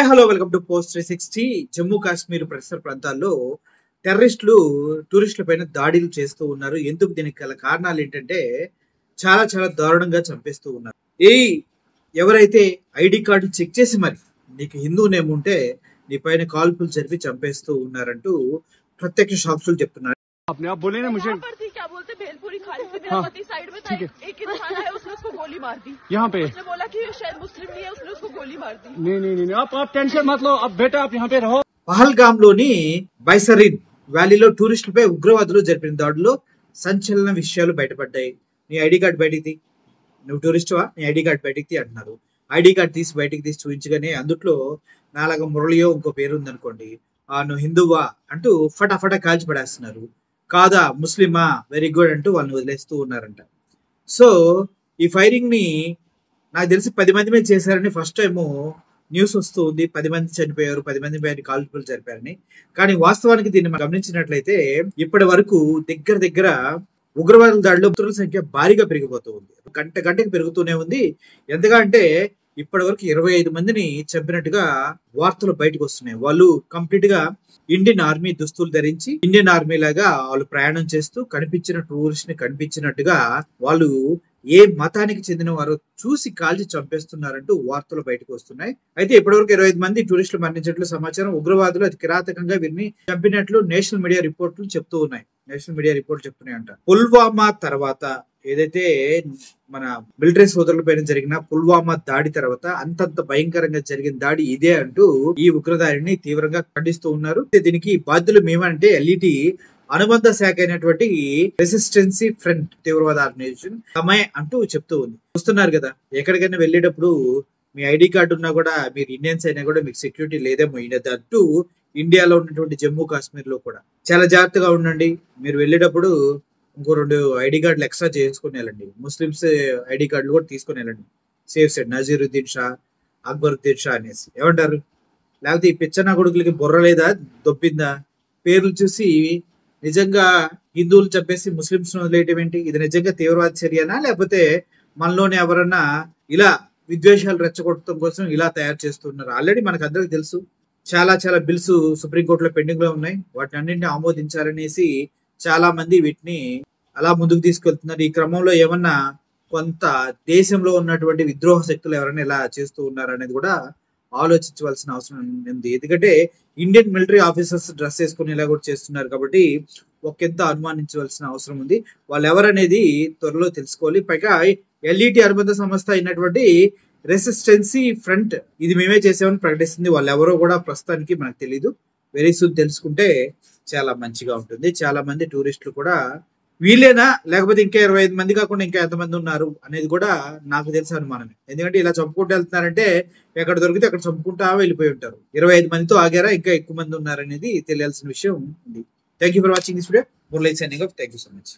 Hi hello welcome to post 360. Jammu Kashmir పరిసర ప్రాంతాల్లో టెర్రరిస్టులు టూరిస్టుల పైన దాడులు చేస్తూ ఉన్నారు. ఎందుకు దీనికి గల కారణాలు ఏంటంటే చాలా చాలా దారుణంగా చంపేస్తూ ఉన్నారు. ఎవరైతే ఐడి కార్డు చెక్ చేసి మరి నీకు హిందూ నేమ్ ఉంటే నీ పైన కాల్పులు జరిపి చంపేస్తూ ఉన్నారంటూ ప్రత్యక్ష సాక్షులు చెప్తున్నారు. आपने आप बोले ना मुझे क्या बोलते भेलपुरी खालिद फिदियावती साइड में था, एक इंसान है उसने उसको गोली मार दी। यहाँ पे उसने बोला कि शायद मुस्लिम नहीं है, उसने उसको गोली मार दी। नहीं आप टेंशन मत लो, अब बेटा आप यहाँ पे रहो। పహల్గామ్ లోని బైసరిన్ వ్యాలీలో టూరిస్టులపై ఉగ్రవాదులు జరిపిన దాడుల్లో సంచలన విషయాలు బయటపడ్డాయి. నీ ఐడి కార్డు బయటికి నువ్వు టూరిస్టువా, నీ ఐడి కార్డు బయటికి అంటున్నారు. ఐడి కార్డు తీసి బయటికి తీసి చూపించగానే అందుట్లో నాలాగా మురళియో ఇంకో పేరు ఉందనుకోండి, నువ్వు హిందువా అంటూ ఫటాఫటా కాల్చి పడేస్తున్నారు. కాదా ముస్లిమా, వెరీ గుడ్ అంటూ వాళ్ళని వదిలేస్తూ ఉన్నారంట. సో ఈ ఫైరింగ్ ని నాకు తెలిసి 10 మంది మీద చేశారని ఫస్ట్ టైము న్యూస్ వస్తూ ఉంది. 10 మంది చనిపోయారు, 10 మంది పైన కాల్పులు జరిపారని. కానీ వాస్తవానికి దీన్ని మనం గమనించినట్లయితే ఇప్పటి వరకు దగ్గర ఉగ్రవాదుల దాడిలో మృతుల సంఖ్య భారీగా పెరిగిపోతూ ఉంది. గంటకి పెరుగుతూనే ఉంది. ఎంతగా అంటే ఇప్పటి వరకు 25 మందిని చంపినట్టుగా వార్తలు బయటకు వస్తున్నాయి. వాళ్ళు కంప్లీట్ గా ఇండియన్ ఆర్మీ దుస్తులు ధరించి ఇండియన్ ఆర్మీ లాగా వాళ్ళు ప్రయాణం చేస్తూ కనిపించిన టూరిస్ట్ ని కనిపించినట్టుగా వాళ్ళు ఏ మతానికి చెందిన వారు చూసి కాల్చి చంపేస్తున్నారంటూ వార్తలు బయటకు వస్తున్నాయి. అయితే ఇప్పటివరకు 25 మంది టూరిస్టులు మరణించినట్లు సమాచారం. ఉగ్రవాదులు అతి కిరాతకంగా వీరిని చంపినట్లు నేషనల్ మీడియా రిపోర్ట్లు చెప్తూ ఉన్నాయి. చెప్తున్నాయంట. పుల్వామా తర్వాత ఏదైతే మన మిలిటరీ సోదరుల పైన జరిగిన పుల్వామా దాడి తర్వాత అంతంత భయంకరంగా జరిగిన దాడి ఇదే అంటూ ఈ ఉగ్రదాడిని తీవ్రంగా ఖండిస్తూ ఉన్నారు. దీనికి బాధ్యులు మేమంటే ఎల్ఈటి అనుబంధ శాఖ అయినటువంటి రెసిస్టెన్సీ ఫ్రంట్ తీవ్రవాద ఆర్గనైజేషన్ సమయ అంటూ చెప్తూ ఉంది. చూస్తున్నారు కదా, ఎక్కడికైనా వెళ్ళేటప్పుడు మీ ఐడి కార్డు ఉన్నా కూడా, మీరు ఇండియన్స్ అయినా కూడా మీకు సెక్యూరిటీ లేదేమో. అంటూ ఇండియాలో ఉన్నటువంటి జమ్మూ కాశ్మీర్ లో కూడా చాలా జాగ్రత్తగా ఉండండి. మీరు వెళ్ళేటప్పుడు ఇంకో 2 ఐడి కార్డులు ఎక్స్ట్రా చేసుకుని వెళ్ళండి. ముస్లిమ్స్ ఐడి కార్డులు కూడా తీసుకుని వెళ్ళండి. సేఫ్ సైడ్ నజీరుద్దీన్ షా, అక్బరుద్దీన్ షా అనేసి ఏమంటారు. లేకపోతే ఈ పిచ్చన్న కొడుకులకి బుర్ర లేదా, దొబ్బిందా? పేర్లు చూసి నిజంగా హిందువులు చంపేసి ముస్లింస్ వదిలేయటం ఏంటి? ఇది నిజంగా తీవ్రవాద చర్యనా, లేకపోతే మనలోనే ఎవరన్నా ఇలా విద్వేషాలు రెచ్చగొట్టడం కోసం ఇలా తయారు చేస్తున్నారు? ఆల్రెడీ మనకు అందరికి తెలుసు, చాలా బిల్స్ సుప్రీంకోర్టులో పెండింగ్ లో ఉన్నాయి. వాటిని అన్నింటినీ ఆమోదించాలనేసి చాలా మంది వీటిని అలా ముందుకు తీసుకెళ్తున్నారు. ఈ క్రమంలో ఏమన్నా కొంత దేశంలో ఉన్నటువంటి విద్రోహ శక్తులు ఎవరైనా ఇలా చేస్తూ ఉన్నారు అనేది కూడా ఆలోచించవలసిన అవసరం ఉంది. ఎందుకంటే ఇండియన్ మిలిటరీ ఆఫీసర్స్ డ్రెస్ వేసుకుని ఇలా కూడా చేస్తున్నారు కాబట్టి ఒకంత అనుమానించవలసిన అవసరం ఉంది. వాళ్ళు ఎవరనేది త్వరలో తెలుసుకోవాలి. పైగా ఎల్ఈటి అనుబంధ సంస్థ అయినటువంటి రెసిస్టెన్సీ ఫ్రంట్ ఇది మేమే చేసామని ప్రకటిస్తుంది. వాళ్ళు ఎవరో కూడా ప్రస్తుతానికి మనకు తెలియదు. వెరీ సూన్ తెలుసుకుంటే చాలా మంచిగా ఉంటుంది. చాలా మంది టూరిస్టులు కూడా వీళ్ళేనా, లేకపోతే ఇంకా 25 మంది కాకుండా ఇంకా ఎంతమంది ఉన్నారు అనేది కూడా నాకు తెలిసి అనుమానమే. ఎందుకంటే ఇలా చంపుకుంటూ వెళ్తున్నారంటే ఎక్కడ దొరికితే అక్కడ చంపుకుంటా వెళ్ళిపోయి ఉంటారు. 25 మందితో ఆగారా, ఇంకా ఎక్కువ మంది ఉన్నారనేది తెలియాల్సిన విషయం ఉంది. Thank you for watching this video. Murali signing off. Thank you so much.